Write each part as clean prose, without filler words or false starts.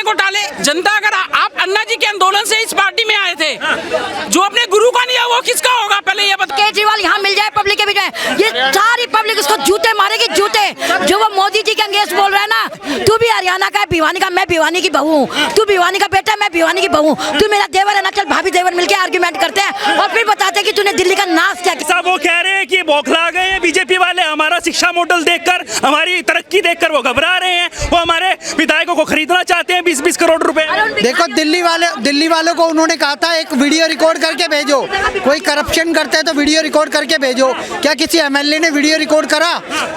घोटाले जनता, अगर आप अन्ना जी के आंदोलन से इस पार्टी में आए थे, जो अपने गुरु का नहीं है वो किसका होगा, पहले ये बताओ। केजरीवाल यहाँ मिल जाए, पब्लिक के बीच में, ये सारी पब्लिक उसको जूते मारेगी, जूते। जो वो मोदी जी के अंगेंस्ट बोल रहा है ना, तू भी हरियाणा का है, भिवानी का, मैं भिवानी की बहू हूँ, तू भिवानी का बेटा, मैं भिवानी की बहू, तू मेरा देवर है ना, चल भाभी देवर मिलके आर्गुमेंट करते हैं और फिर बताते हैं कि तूने दिल्ली का नाश क्या किया। वो कह रहे हैं कि बौखला गए हैं बीजेपी वाले, हमारा शिक्षा मॉडल देखकर, हमारी तरक्की देखकर वो घबरा रहे हैं, वो हमारे विधायकों को खरीदना चाहते हैं 20-20 करोड़ रुपए। देखो दिल्ली वालों को उन्होंने कहा था एक वीडियो रिकॉर्ड करके भेजो, कोई करप्शन करते हैं तो वीडियो रिकॉर्ड करके भेजो। क्या किसी एमएलए ने वीडियो रिकॉर्ड करा?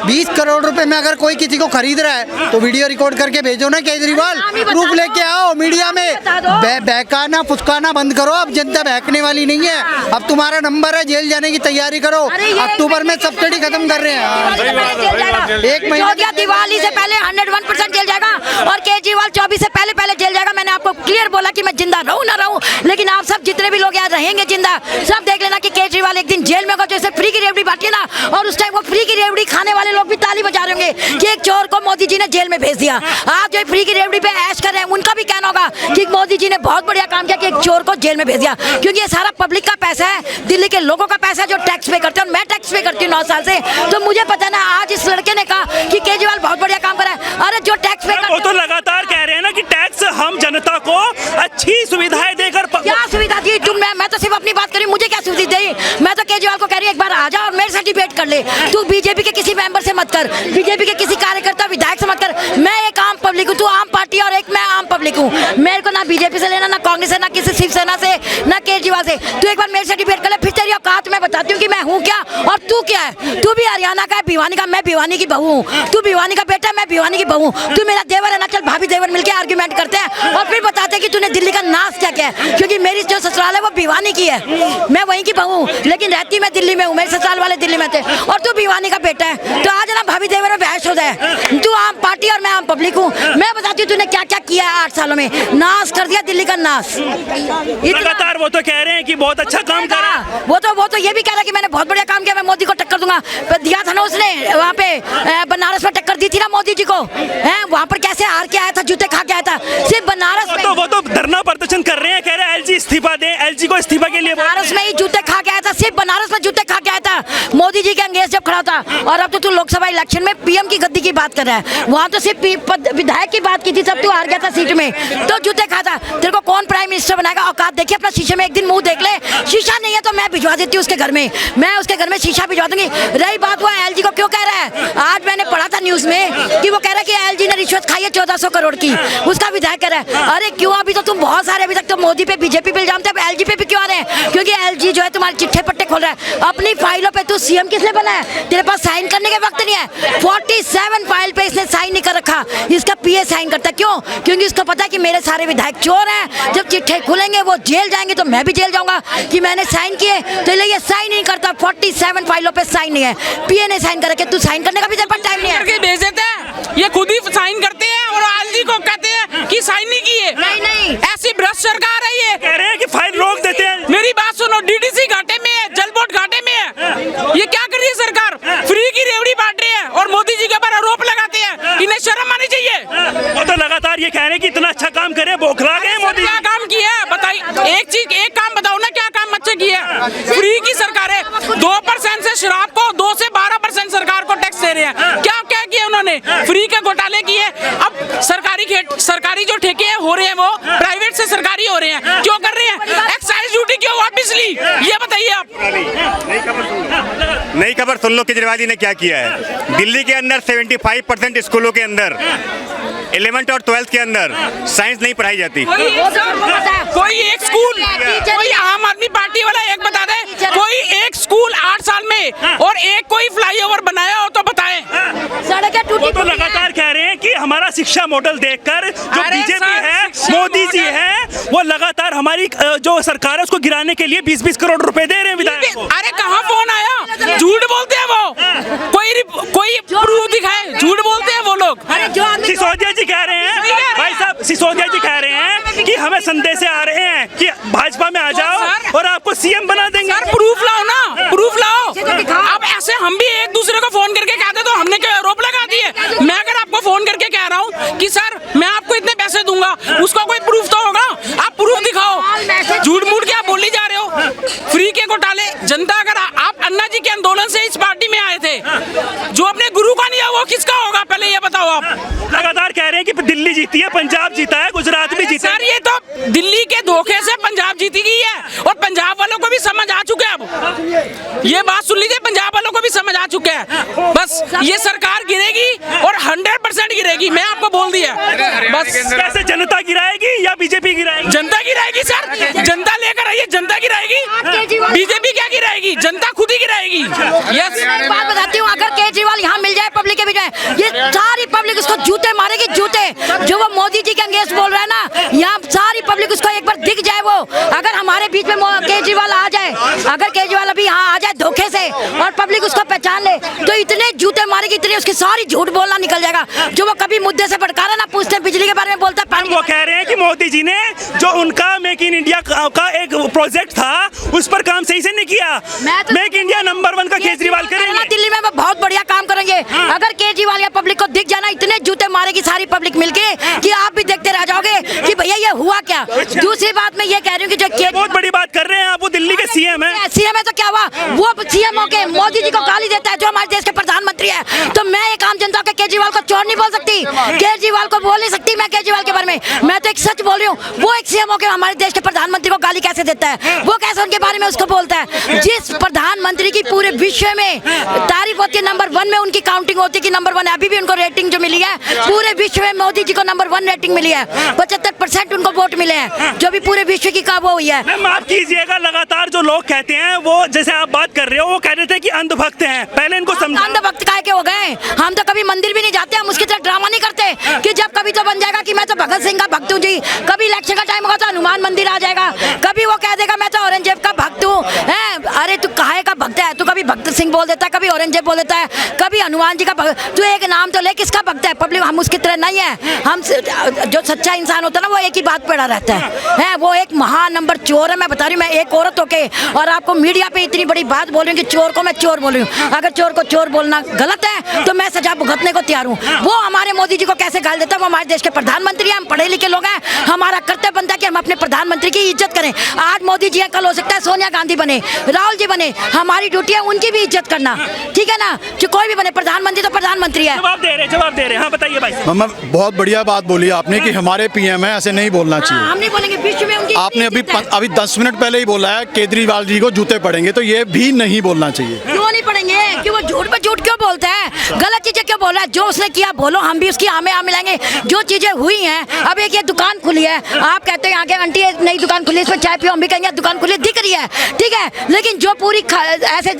20 करोड़ रुपए में अगर कोई किसी को खरीद रहा है तो वीडियो रिकॉर्ड करके भेजो ना केजरीवाल, प्रूफ लेके आओ मीडिया में। बहकाना फुसकाना बंद करो, अब जनता बहकने वाली नहीं है, अब तुम्हारा नंबर है, जेल जाने की तैयारी करो। अक्टूबर में सब्सिडी खत्म कर रहे हैं, एक महीना दिवाली से पहले 101% जेल जाएगा और केजरीवाल 24 से पहले जेल जाएगा। मैंने आपको क्लियर बोला कि मैं जिंदा रहूं ना रहूं, लेकिन आप सब जितने भी लोग यहाँ रहेंगे जिंदा, सब देख लेना कि केजरीवाल एक दिन जेल में होगा। जैसे फ्री की रेवड़ी बांटी ना, और उस टाइम वो फ्री की रेवड़ी खाने वाले लोग भी ताली बजा रहे होंगे कि एक चोर को मोदी जी ने जेल में भेज दिया। आप जो फ्री की रेवड़ी पे ऐश कर रहे हैं, उनका भी कहना होगा कि मोदी जी ने बहुत बढ़िया काम किया कि एक चोर को जेल में भेज दिया, क्योंकि ये सारा पब्लिक का पैसा है, दिल्ली के लोगों का पैसा है जो टैक्स पे करते हैं, और मैं टैक्स पे करती हूँ 9 साल से, तो मुझे पता ना। आज इस लड़के ने कहा कि केजरीवाल बहुत बढ़िया काम कर रहा है, अरे जो टैक्स पे वो तो लगातार कह रहे हैं ना कि टैक्स हम जनता को अच्छी सुविधाएं देकर। क्या सुविधा दी तुम? मैं तो सिर्फ अपनी बात करी, मुझे क्या सुविधा दी? मैं तो केजरीवाल को कह रही एक बार आ जा और मेरे से डिबेट कर ले। तू बीजेपी के किसी मेंबर से मत कर, बीजेपी के किसी कार्यकर्ता विधायक से मत कर। मैं एक आम पब्लिक हूँ, तू आम पार्टी और एक मैं आम पब्लिक हूँ। मेरे को ना बीजेपी से लेना, ना कांग्रेस से, ना किसी शिवसेना से, ना केजरीवाल से। तू एक बार मेरे से डिबेट कर ले, फिर तेरी औकात मैं बताती हूँ कि मैं हूँ क्या और तू क्या है। तू भी हरियाणा का है, भिवानी का, मैं भिवानी की बहू हूँ, तू भिवानी का बेटा, मैं भिवानी की बहू, तू मेरा देवर है ना, चल भाभी देवर मिलके आर्गुमेंट करते हैं और फिर बताते हैं कि तूने दिल्ली का नाश क्या किया है। क्योंकि मेरी जो ससुराल है वो भिवानी की है, मैं वहीं की बहू हूँ, लेकिन रहती मैं दिल्ली में हूँ, मेरे ससुराल वाले दिल्ली में थे, और तू भिवानी का बेटा है। तो आज ना भाभी देवर में बहस हो जाए, तू आम पार्टी और मैं आम पब्लिक हूँ। मैं बताती हूँ तूने क्या क्या किया है 8 सालों में, नाश कर दिया दिल्ली का नाश। लगातार वो तो कह रहे हैं कि बहुत अच्छा काम करा, वो तो ये भी कह रहा है कि मैंने बहुत बढ़िया काम किया, मैं मोदी को टक्कर दूंगा। दिया था ना उसने वहाँ पे बनारस में टक्कर दी थी ना मोदी जी को, है वहाँ पर कैसे हार के आया था, जूते खा के आया था, सिर्फ बनारस में। वो तो धरना प्रदर्शन कर रहे हैं, कह रहे हैं एलजी इस्तीफा दे, एलजी को इस्तीफा के लिए बनारस में ही जूते खा के आया था, सिर्फ बनारस में जूते खा के आया था मोदी जी के अंगेंस्ट जब खड़ा था। और अब तो तू लोकसभा इलेक्शन में पीएम की गद्दी की बात कर रहा है, वहाँ तो सिर्फ विधायक की बात की थी, तब तू हार गया था सीट में, तो जूते खाता। तेरे को कौन प्राइम मिनिस्टर बनाएगा? औकात देखिए अपना, शीशे में एक दिन मुंह देख ले। शीशा नहीं है तो मैं भिजवा देती हूँ उसके घर में, मैं उसके घर में शीशा भिजवा दूंगी। रही बात वो एलजी को क्यों कह रहा है, आज मैंने पढ़ा था न्यूज में कि वो कह रहा है कि एलजी ने रिश्वत खाई है 1400 करोड़ की, उसका विधायक कह रहा है। अरे क्यों, अभी तो तुम बहुत सारे, अभी तक तो मोदी पे बीजेपी पे इल्जाम थे, अब एलजी पे भी क्यों आ रहे हैं? क्योंकि एलजी जो है तुम्हारे चिट्ठे पट्टे खोल रहा है अपनी फाइलों पे। तू सीएम किस लिए बना है? तेरे पास साइन करने के वक्त नहीं है। 47 फाइल पे इसने साइन नहीं कर रखा, इसका पीए साइन करता। क्यों? क्योंकि उसको पता है कि मेरे सारे विधायक चोर हैं, जब चिट्ठे खुलेंगे वो जेल जाएंगे तो मैं भी जेल जाऊंगा कि मैंने साइन किए, तो ये साइन नहीं करता। 47 फाइलों पे साइन नहीं है, पीए ने साइन कर रखे, तू साइन करने का भी तेरे पास टाइम नहीं है। भेज देते हैं, ये खुद ही साइन करते हैं और एलजी को कहते हैं कि साइन नहीं किए। नहीं, ऐसी भ्रष्ट सरकार है ये। कह रहे हैं कि फाइल रोक देते हैं। मेरी बात सुनो, डीडीसी घाटे में है, जल बोर्ड घाटे में है, ये क्या कर रही है सरकार? फ्री की रेवड़ी बांट रही है और मोदी जी के ऊपर आरोप लगाते हैं, इन्हें शर्म आनी चाहिए। वो तो लगातार ये कह रहे हैं कि इतना अच्छा काम करे, बौखला गए मोदी। क्या काम किया है बताइए, एक काम बताओ ना, क्या काम अच्छे किए? फ्री की सरकार है, 2% से शराब को 2 से 12% सरकार को टैक्स दे रहे हैं। क्या क्या किया उन्होंने? फ्री के घोटाले किए। अब सरकारी जो ठेके हो रहे हैं वो प्राइवेट से सरकारी हो रहे हैं, क्यों कर रहे हैं? एक्साइज ड्यूटी क्यों वापस ली, ये बताइए आप। नई खबर सुन लो, केजरीवाल जी ने क्या किया है। दिल्ली के अंदर 75% स्कूलों के अंदर 11th और 12th के अंदर साइंस नहीं पढ़ाई जाती। कोई एक स्कूल, कोई आम आदमी पार्टी वाला एक बता दे, कोई एक स्कूल 8 साल में और एक कोई फ्लाईओवर बनाया हो तो बताएं। सड़कें टूटी। वो तो लगातार कह रहे हैं कि हमारा शिक्षा मॉडल देखकर जो बीजेपी है, मोदी जी है, वो लगातार हमारी जो सरकार है उसको गिराने के लिए 20-20 करोड़ रुपए दे रहे हैं विधायक को। अरे कहाँ फोन आया? झूठ बोलते हैं वो, कोई प्रूफ दिखाए, झूठ बोलते हैं वो लोग। सिसोदिया जी कह रहे हैं, भाई साहब सिसोदिया जी कह रहे हैं कि हमें संदेश आ रहे हैं कि भाजपा में आ जाओ और आपको सीएम बना देंगे। सर प्रूफ लाओ ना, प्रूफ लाओ। अब ऐसे हम भी एक दूसरे को फोन करके कहते तो हमने क्या आरोप लगा दिए? मैं अगर आपको फोन करके कह रहा हूँ कि सर मैं आपको इतने पैसे दूंगा, जीती है, पंजाब जीता है, गुजरात भी जीता सर ये तो दिल्ली के धोखे से पंजाब जीती गई है और पंजाब वालों को भी समझ आ चुका है। अब ये बात सुन लीजिए, पंजाब वालों को भी समझ आ चुका है। बस ये सरकार गिरेगी और 100% गिरेगी, मैं आपको बोल दिया। बस कैसे जनता गिराएगी या बीजेपी गिराएगी? जनता गिराएगी सर, जनता लेकर आइए, जनता गिराएगी। बीजेपी क्या गिराएगी, जनता खुद ही गिराएगी। यस, एक बात बताती हूँ, अगर केजरीवाल यहाँ मिल जाए पब्लिक के बीच में, ये सारी पब्लिक उसको जूते मारेगी, जूते। जो वो मोदी जी के अगेंस्ट बोल रहा है ना, यहाँ सारी पब्लिक उसको एक बार दिख जाए। वो अगर हमारे बीच में केजरीवाल आ जाए, अगर केजरीवाल अभी यहाँ आ जाए धोखे से और पब्लिक उसको पहचान ले, तो इतने जूते मारेगी, इतने उसकी सारी झूठ बोलना निकल जाएगा। जो वो कभी मुद्दे से भटका रहा ना, पूछते बिजली के बारे में बोलता है, वो कह रहे हैं कि मोदी जी ने जो उनका मेक इन इंडिया का एक प्रोजेक्ट था उस पर काम सही से नहीं किया। मेक इंडिया नंबर 1 का केजरीवाल करेंगे। दिल्ली में बहुत बढ़िया काम करेंगे। अगर केजरीवाल या पब्लिक को दिख जाना, इतने जूते मारेगी सारी पब्लिक मिलके कि आप भी देखते रह जाओगे कि भैया ये हुआ क्या। दूसरी बात मैं ये कह रही हूँ कि जो बहुत बड़ी बात कर रहे हैं आप, वो दिल्ली के सीएम है। सीएम है तो क्या हुआ, वो सीएम होके मोदी जी को गाली देता है जो हमारे देश के प्रधानमंत्री है। तो मैं एक आम जनता के केजरीवाल को चोर नहीं बोल सकती, केजरीवाल को बोल नहीं सकती मैं केजरीवाल के बारे में। मैं तो एक सच बोल रही हूँ। वो एक सीएम होके हमारे देश के प्रधानमंत्री को गाली कैसे देता है, वो कैसे उनके बारे में उसको बोलता है। जिस प्रधानमंत्री की पूरे विश्व में तारीफ होती है, नंबर 1 में उनकी काउंटिंग होती है कि नंबर 1 है। अभी भी उनको रेटिंग जो मिली है पूरे विश्व में, मोदी जी को नंबर 1 रेटिंग मिली है। 75% उनको वोट मिले हैं, जो भी पूरे विश्व की काबू हुई है। माफ कीजिएगा, लगातार जो लोग कहते हैं वो, जैसे आप बात कर रहे हो, वो कह रहे थे कि अंधभक्त हैं। पहले इनको समझो, अंधभक्त काहे के हो गए? हम तो कभी मंदिर भी नहीं जाते, हम उसकी तरह ड्रामा नहीं करते कि जब कभी तो बन जाएगा कि मैं तो भगत सिंह का भक्त हूँ जी। कभी इलेक्शन का टाइम होगा तो हनुमान मंदिर आ जाएगा, कभी वो कह देगा मैं तो औरंगजेब का भक्त हूँ। अरे तू काहे का भक्त है? तू कभी भक्त सिंह बोल देता है, कभी औरंगजेब बोल देता है, कभी हनुमान जी का भक्त। तू एक नाम तो ले, किसका भक्त है? पब्लिक हम उसकी तरह नहीं है। हम जो सच्चा इंसान होता है ना, वो एक ही बात पे अड़ा रहता है। वो एक महान नंबर चोर है। मैं बता रही हूँ, मैं एक औरत होके और आपको मीडिया पे इतनी बड़ी बात बोल रही हूँ कि चोर को मैं चोर बोल रही हूँ। अगर चोर को चोर बोलना गलत है तो मैं सजा भुगतने को तैयार हूँ। वो हमारे मोदी जी को कैसे गाल देता है? वो हमारे देश के प्रधानमंत्री हैं, हम पढ़े लिखे लोग हैं। हमारा कर्तव्य बनता है कि हम अपने प्रधानमंत्री की इज्जत करें। आज मोदी जी है, कल हो सकता है सोनिया गांधी बने, राहुल जी बने। हमारी ड्यूटी है उनकी भी इज्जत करना, ठीक है ना? जो कोई भी बने, प्रधानमंत्री तो प्रधानमंत्री है। जवाब दे रहे। हाँ बताइए भाई। मम्मा बहुत बढ़िया बात बोली आपने कि हमारे पीएम है, ऐसे नहीं बोलना चाहिए। हम नहीं बोलेंगे, विश्व में उनकी आपने अभी 10 मिनट पहले ही बोला है केजरीवाल जी को जूते पड़ेंगे, तो ये भी नहीं बोलना चाहिए। क्यों नहीं पड़ेंगे? कि वो झूठ पे झूठ क्यों बोलता है? गलत चीजें क्यों बोल रहा है? जो उसने किया बोलो, हम भी उसकी आमे मिलाएंगे। जो चीजें हुई हैं, अब एक ये दुकान खुली है, आप कहते हैं आगे आंटी नई दुकान खुली, इसमें चाय पियो, हम भी कहेंगे दुकान खुली दिख रही है, ठीक है। लेकिन जो पूरी ऐसे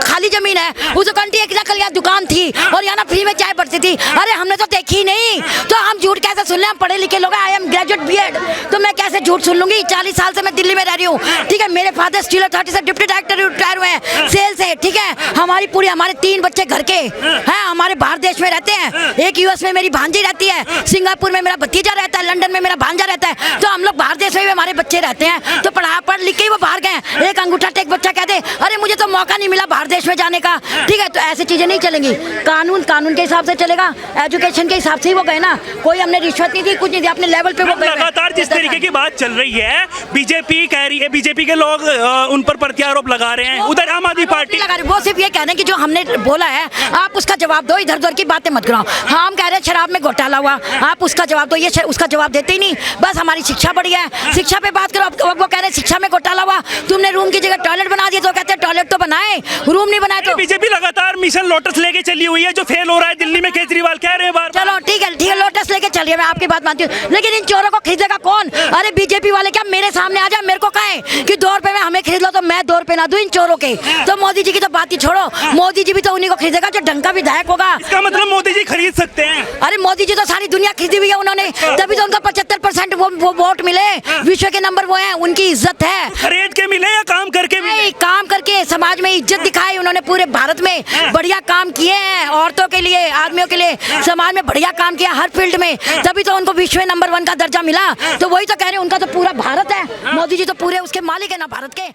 खाली जमीन है, उस आंटी एक नकल दुकान थी और यहाँ ना फ्री में चाय पड़ती थी, अरे हमने तो देखी नहीं। तो हम झूठ कैसे सुन ले? हम पढ़े लिखे लोग हैं, आई एम ग्रेजुएट बीएड, तो मैं कैसे झूठ सुन लूंगी? 40 साल से मैं दिल्ली में रह रही हूँ, ठीक है। मेरे फादर स्टील अथॉरिटी से डिप्टी डायरेक्टर रिटायर हुए हैं, सेल से, ठीक है। हमारे 3 बच्चे घर के हैं, हमारे बाहर देश में रहते हैं। एक यूएस में मेरी भांजी रहती है, सिंगापुर में मेरा भतीजा रहता है, लंदन में मेरा भांजा रहता है। तो हम लोग बाहर देश में भी हमारे बच्चे रहते हैं, तो पढ़ लिख के ही वो बाहर गए। एक अंगूठा टेक बच्चा कहते अरे मुझे तो मौका नहीं मिला बाहर देश में जाने का, ठीक है। तो ऐसी चीजें नहीं चलेंगी। कानून के हिसाब से चलेगा, एजुकेशन के हिसाब से ही वो गए ना। कोई हमने रिश्वत नहीं दी, कुछ नहीं दिया, अपने लेवल पे वो लगातार जिस तरीके की बात चल रही है, बीजेपी कह रही है, बीजेपी के लोग उन पर प्रत्यारोप लगा रहे हैं, उधर आम आदमी पार्टी लगा रही है। वो सिर्फ ये कह रहे हैं कि जो हमने बोला है आप उसका जवाब दो, इधर उधर की बातें मत कराओ। हम कह रहे हैं शराब में घोटाला हुआ, आप उसका जवाब दो, ये उसका जवाब देते ही नहीं। बस हमारी शिक्षा बढ़िया है, शिक्षा पे बात करो। वो कह रहे हैं शिक्षा में घोटाला हुआ, तुमने रूम की जगह टॉयलेट बना दिया, तो कहते हैं टॉयलेट तो बनाए, रूम नहीं बनाए। तो बीजेपी लगातार मिशन लोटस लेके चली हुई है, जो फेल हो रहा है दिल्ली में, केजरीवाल कह रहे हैं बार। चलो ठीक है, लोटस लेके चलिए, मैं आपकी बात मानती हूँ, लेकिन इन चोरों को खरीदेगा कौन? अरे बीजेपी वाले क्या मेरे सामने आ जाए, मेरे को कहें कि 2 रुपए में हमें खरीद लो, तो मैं 2 रुपए ना दूं इन चोरों के। तो मोदी जी की तो बात ही छोड़ो, मोदी जी भी तो उन्हीं को खरीदेगा जो ढंग का विधायक होगा। इसका मतलब मोदी जी खरीद सकते हैं? अरे मोदी जी तो सारी दुनिया खरीदी हुई है उन्होंने, तभी तो उनका 75% वो वोट मिले, विश्व के नंबर वो है, उनकी इज्जत है। खरीद के मिले या काम करके मिले? काम करके समाज में इज्जत दिखाई उन्होंने, पूरे भारत में बढ़िया काम किए हैं, औरतों के लिए, आदमियों के लिए, समाज में बढ़िया काम किया हर फील्ड में, तभी तो उनको विश्व नंबर 1 का दर्जा मिला। तो वही तो कह रहे हैं, उनका तो पूरा भारत है, मोदी जी तो पूरे उसके मालिक है ना भारत के।